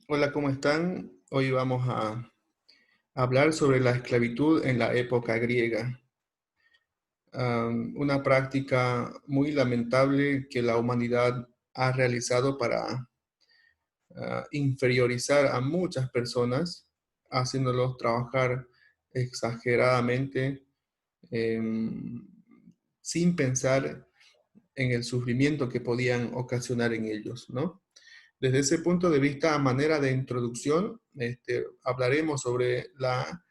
Hola, ¿cómo están? Hoy vamos a hablar sobre la esclavitud en la época griega. Una práctica muy lamentable que la humanidad ha realizado para inferiorizar a muchas personas, haciéndolos trabajar exageradamente, em, sin pensar en el sufrimiento que podían ocasionar en ellos, ¿no? Desde ese punto de vista, a manera de introducción, hablaremos sobre la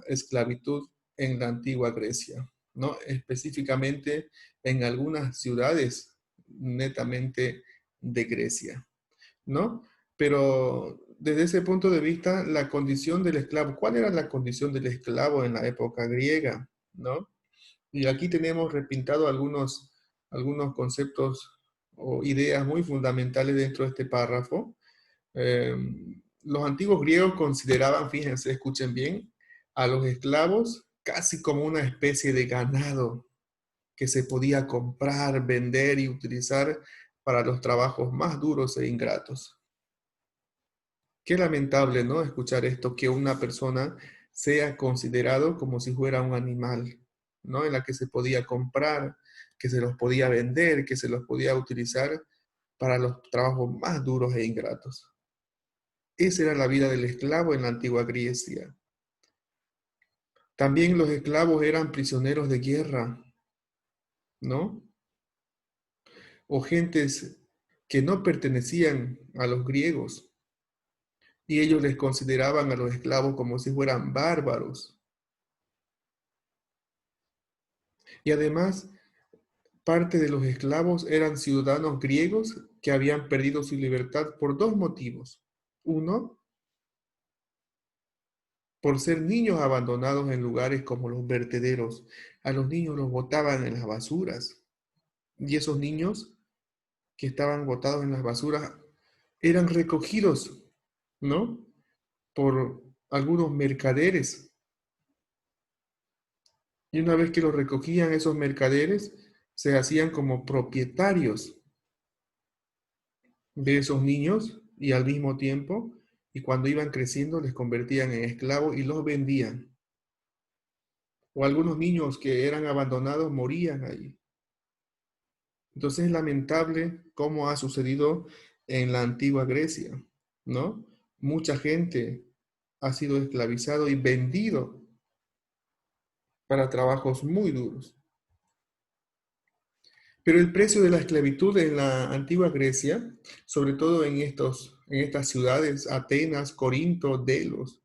esclavitud en la antigua Grecia, ¿no? Específicamente en algunas ciudades netamente de Grecia, ¿no? Pero desde ese punto de vista, la condición del esclavo, ¿cuál era la condición del esclavo en la época griega, ¿no? Y aquí tenemos repintado algunos conceptos o ideas muy fundamentales dentro de este párrafo. Eh, los antiguos griegos consideraban, fíjense, escuchen bien, a los esclavos casi como una especie de ganado que se podía comprar, vender y utilizar para los trabajos más duros e ingratos. Qué lamentable, ¿no? Escuchar esto, que una persona sea considerado como si fuera un animal, ¿no? En la que se podía comprar, que se los podía vender, que se los podía utilizar para los trabajos más duros e ingratos. Esa era la vida del esclavo en la antigua Grecia. También los esclavos eran prisioneros de guerra, ¿no? O gentes que no pertenecían a los griegos y ellos les consideraban a los esclavos como si fueran bárbaros. Y además, parte de los esclavos eran ciudadanos griegos que habían perdido su libertad por dos motivos. Uno, por ser niños abandonados en lugares como los vertederos. A los niños los botaban en las basuras. Y esos niños que estaban botados en las basuras eran recogidos, ¿no? Por algunos mercaderes. Y una vez que los recogían esos mercaderes, se hacían como propietarios de esos niños y al mismo tiempo, y cuando iban creciendo, les convertían en esclavos y los vendían. O algunos niños que eran abandonados morían ahí. Entonces es lamentable cómo ha sucedido en la antigua Grecia, ¿no? Mucha gente ha sido esclavizado y vendido para trabajos muy duros. Pero el precio de la esclavitud en la antigua Grecia, sobre todo en estas ciudades, Atenas, Corinto, Delos,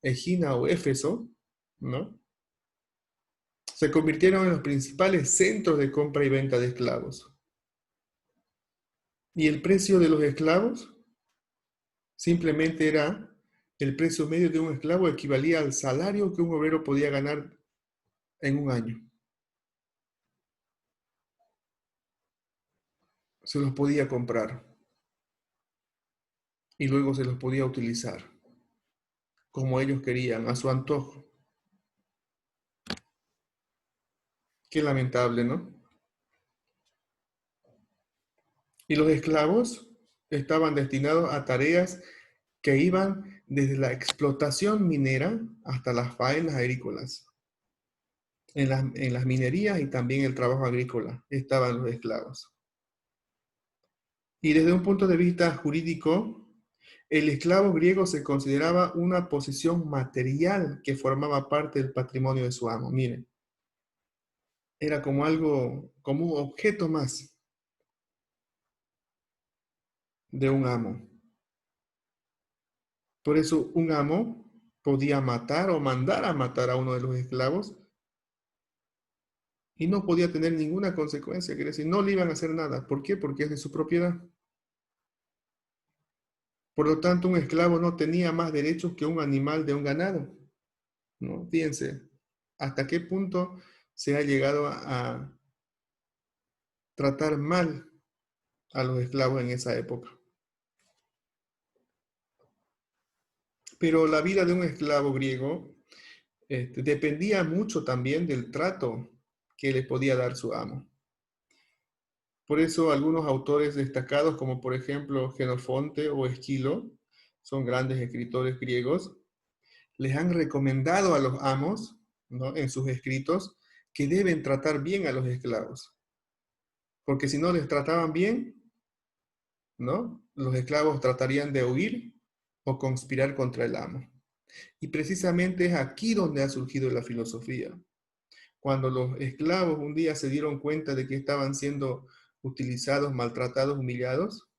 Egina o Éfeso, ¿no? Se convirtieron en los principales centros de compra y venta de esclavos. Y el precio de los esclavos simplemente era el precio medio de un esclavo equivalía al salario que un obrero podía ganar en un año. Se los podía comprar y luego se los podía utilizar como ellos querían, a su antojo. Qué lamentable, ¿no? Y los esclavos estaban destinados a tareas que iban desde la explotación minera hasta las faenas agrícolas. En las minerías y también el trabajo agrícola estaban los esclavos. Y desde un punto de vista jurídico, el esclavo griego se consideraba una posesión material que formaba parte del patrimonio de su amo. Miren, era como algo, como un objeto más de un amo. Por eso un amo podía matar o mandar a matar a uno de los esclavos y no podía tener ninguna consecuencia, quiere decir, no le iban a hacer nada. ¿Por qué? Porque es de su propiedad. Por lo tanto, un esclavo no tenía más derechos que un animal de un ganado, ¿no? Fíjense, hasta qué punto se ha llegado a tratar mal a los esclavos en esa época. Pero la vida de un esclavo griego dependía mucho también del trato que le podía dar su amo. Por eso algunos autores destacados, como por ejemplo Genofonte o Esquilo, son grandes escritores griegos, les han recomendado a los amos, ¿no?, en sus escritos, que deben tratar bien a los esclavos, porque si no les trataban bien, ¿no?, los esclavos tratarían de huir o conspirar contra el amo. Y precisamente es aquí donde ha surgido la filosofía. Cuando los esclavos un día se dieron cuenta de que estaban siendo utilizados, maltratados, humillados,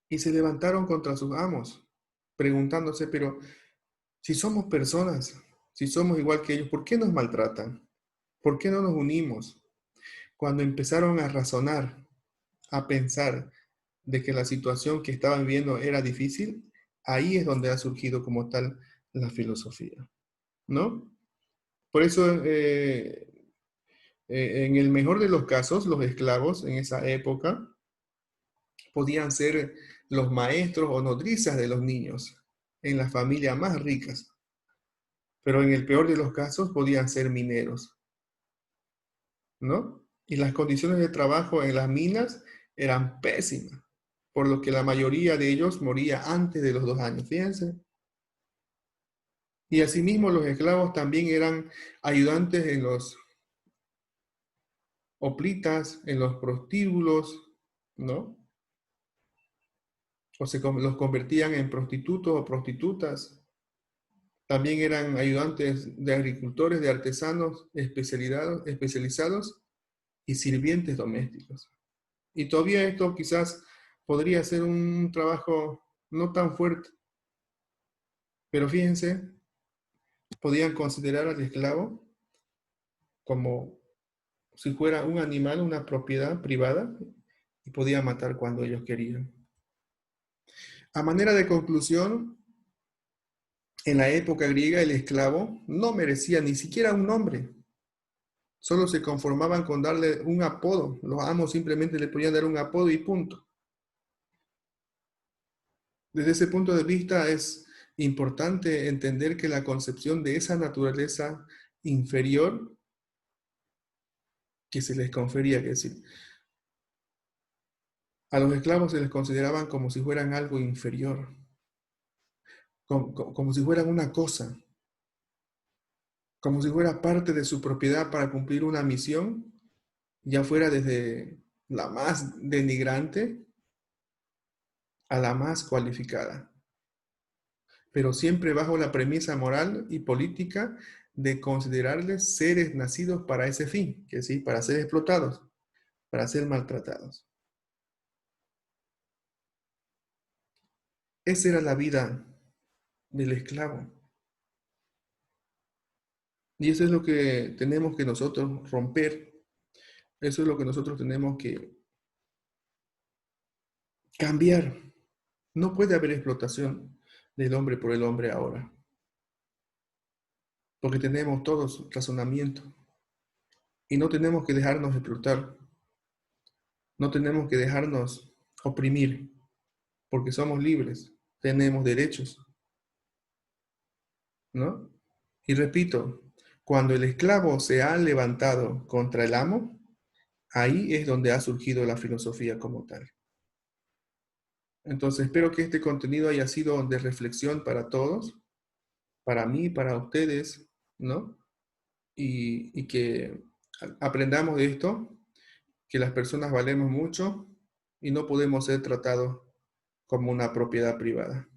y se levantaron contra sus amos, preguntándose, pero si somos personas, si somos igual que ellos, ¿por qué nos maltratan? ¿Por qué no nos unimos? Cuando empezaron a razonar, a pensar de que la situación que estaban viviendo era difícil, ahí es donde ha surgido como tal la filosofía, ¿no? Por eso, en el mejor de los casos, los esclavos en esa época podían ser los maestros o nodrizas de los niños en las familias más ricas, pero en el peor de los casos podían ser mineros, ¿no? Y las condiciones de trabajo en las minas eran pésimas, por lo que la mayoría de ellos moría antes de los 2 años, fíjense. Y asimismo los esclavos también eran ayudantes en los hoplitas, en los prostíbulos, ¿no? O los convertían en prostitutos o prostitutas. También eran ayudantes de agricultores, de artesanos especializados y sirvientes domésticos. Y todavía esto quizás podría ser un trabajo no tan fuerte, pero fíjense, podían considerar al esclavo como si fuera un animal, una propiedad privada, y podían matar cuando ellos querían. A manera de conclusión, en la época griega el esclavo no merecía ni siquiera un nombre. Solo se conformaban con darle un apodo. Los amos simplemente le podían dar un apodo y punto. Desde ese punto de vista es importante entender que la concepción de esa naturaleza inferior que se les confería, es decir, a los esclavos se les consideraban como si fueran algo inferior, como si fueran una cosa, como si fuera parte de su propiedad para cumplir una misión, ya fuera desde la más denigrante a la más cualificada, pero siempre bajo la premisa moral y política de considerarles seres nacidos para ese fin, que sí, para ser explotados, para ser maltratados. Esa era la vida del esclavo. Y eso es lo que tenemos que nosotros romper. Eso es lo que nosotros tenemos que cambiar. No puede haber explotación del hombre por el hombre ahora, porque tenemos todos razonamiento y no tenemos que dejarnos explotar, no tenemos que dejarnos oprimir, porque somos libres, tenemos derechos, ¿no? Y repito, cuando el esclavo se ha levantado contra el amo, ahí es donde ha surgido la filosofía como tal. Entonces espero que este contenido haya sido de reflexión para todos, para mí, para ustedes, ¿no? Y que aprendamos de esto, que las personas valemos mucho y no podemos ser tratados como una propiedad privada.